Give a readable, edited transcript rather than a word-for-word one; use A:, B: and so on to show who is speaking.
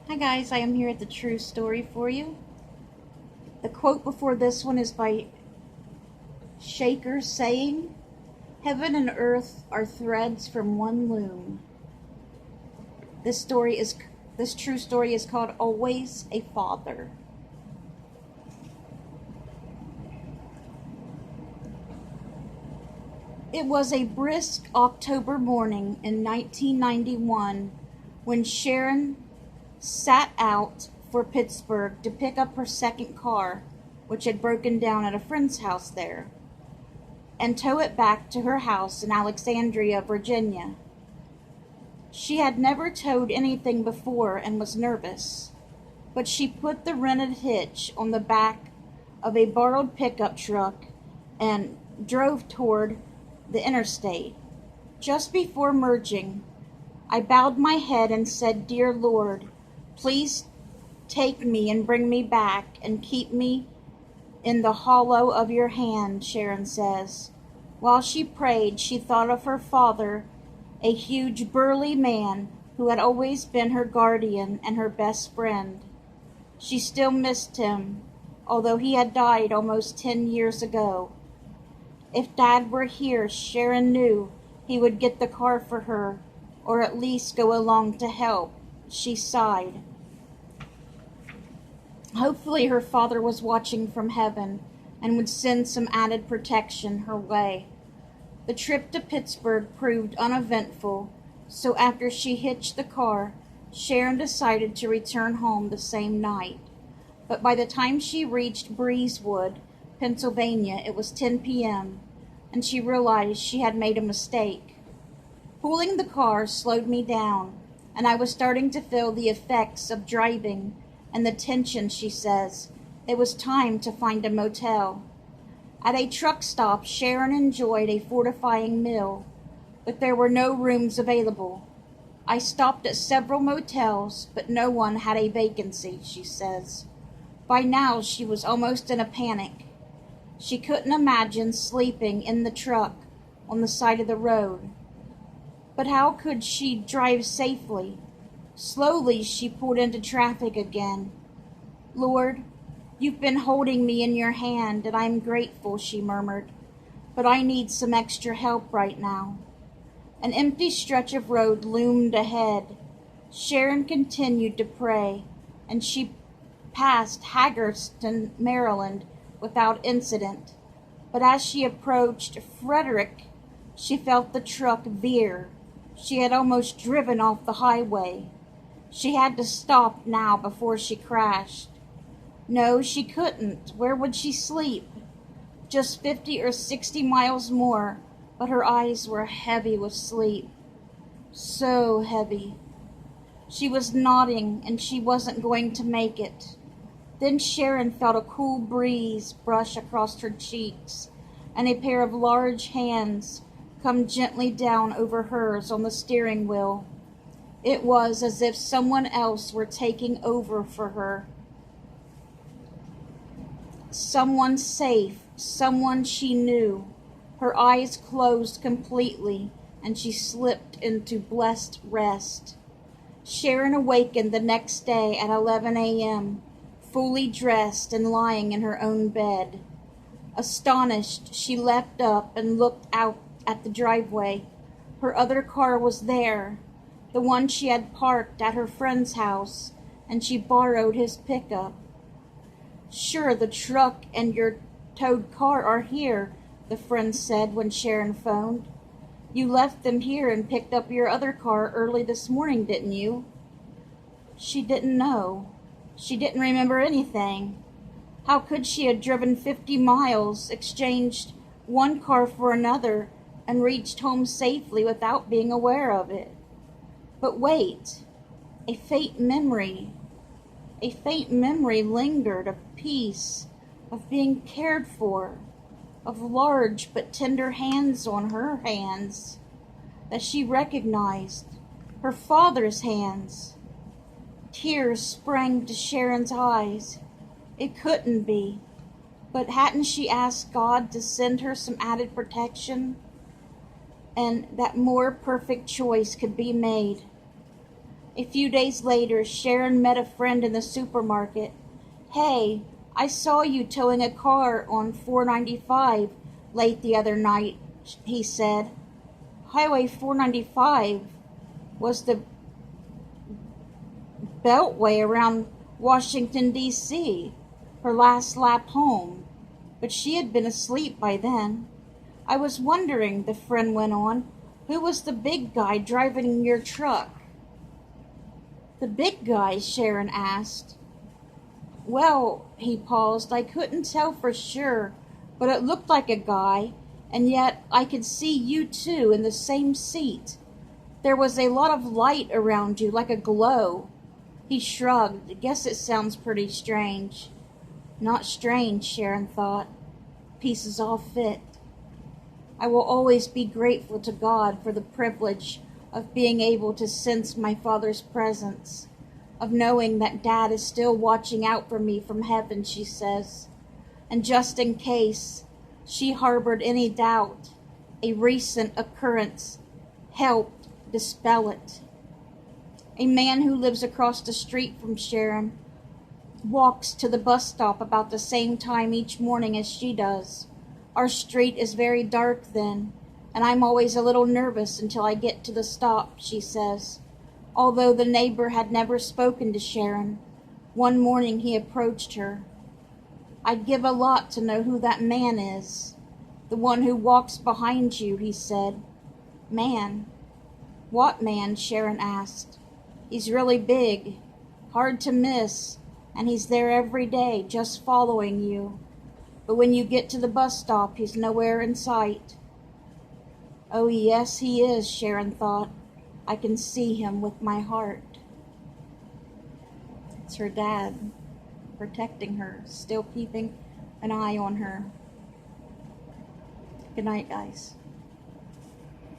A: Hi guys, I am here at the True Story for you. The quote before this one is by Shaker saying, "Heaven and earth are threads from one loom." This true story is called Always a Father. It was a brisk October morning in 1991 when Sharon sat out for Pittsburgh to pick up her second car, which had broken down at a friend's house there, and tow it back to her house in Alexandria, Virginia. She had never towed anything before and was nervous, but she put the rented hitch on the back of a borrowed pickup truck and drove toward the interstate. Just before merging, I bowed my head and said, "Dear Lord, please take me and bring me back and keep me in the hollow of your hand," Sharon says. While she prayed, she thought of her father, a huge burly man who had always been her guardian and her best friend. She still missed him, although he had died almost 10 years ago. If Dad were here, Sharon knew he would get the car for her, or at least go along to help. She sighed. Hopefully her father was watching from heaven and would send some added protection her way. The trip to Pittsburgh proved uneventful, so after she hitched the car, Sharon decided to return home the same night. But by the time she reached Breezewood, Pennsylvania, it was 10 p.m., and she realized she had made a mistake. Pulling the car slowed me down, and I was starting to feel the effects of driving and the tension, she says. It was time to find a motel. At a truck stop, Sharon enjoyed a fortifying meal, but there were no rooms available. I stopped at several motels, but no one had a vacancy, she says. By now, she was almost in a panic. She couldn't imagine sleeping in the truck on the side of the road. But how could she drive safely? Slowly, she pulled into traffic again. "Lord, you've been holding me in your hand, and I'm grateful," she murmured. "But I need some extra help right now." An empty stretch of road loomed ahead. Sharon continued to pray, and she passed Hagerstown, Maryland, without incident. But as she approached Frederick, she felt the truck veer. She had almost driven off the highway. She had to stop now before she crashed. No, she couldn't. Where would she sleep? Just 50 or 60 miles more, but her eyes were heavy with sleep. So heavy. She was nodding, and she wasn't going to make it. Then Sharon felt a cool breeze brush across her cheeks, and a pair of large hands come gently down over hers on the steering wheel. It was as if someone else were taking over for her. Someone safe, someone she knew. Her eyes closed completely, and she slipped into blessed rest. Sharon awakened the next day at 11 a.m., fully dressed and lying in her own bed. Astonished, she leapt up and looked out at the driveway. Her other car was there, the one she had parked at her friend's house, and she borrowed his pickup. "Sure, the truck and your towed car are here," the friend said when Sharon phoned. "You left them here and picked up your other car early this morning, didn't you?" She didn't know. She didn't remember anything. How could she have driven 50 miles, exchanged one car for another, and reached home safely without being aware of it? But wait, a faint memory lingered of peace, of being cared for, of large but tender hands on her hands that she recognized, her father's hands. Tears sprang to Sharon's eyes. It couldn't be. But hadn't she asked God to send her some added protection? And that more perfect choice could be made. A few days later, Sharon met a friend in the supermarket. "Hey, I saw you towing a car on 495 late the other night," he said. Highway 495 was the beltway around Washington, D.C., her last lap home, but she had been asleep by then. "I was wondering," the friend went on, "who was the big guy driving your truck?" "The big guy?" Sharon asked. "Well," he paused, "I couldn't tell for sure, but it looked like a guy, and yet I could see you two in the same seat. There was a lot of light around you, like a glow." He shrugged. "Guess it sounds pretty strange." Not strange, Sharon thought. Pieces all fit. I will always be grateful to God for the privilege of being able to sense my Father's presence, of knowing that Dad is still watching out for me from heaven, she says. And just in case she harbored any doubt, a recent occurrence helped dispel it. A man who lives across the street from Sharon walks to the bus stop about the same time each morning as she does. Our street is very dark then, and I'm always a little nervous until I get to the stop, she says. Although the neighbor had never spoken to Sharon, one morning he approached her. "I'd give a lot to know who that man is. The one who walks behind you," he said. "Man? What man?" Sharon asked. "He's really big, hard to miss, and he's there every day, just following you. But when you get to the bus stop, he's nowhere in sight." "Oh, yes, he is," Sharon thought. "I can see him with my heart." It's her dad, protecting her, still keeping an eye on her. Good night, guys.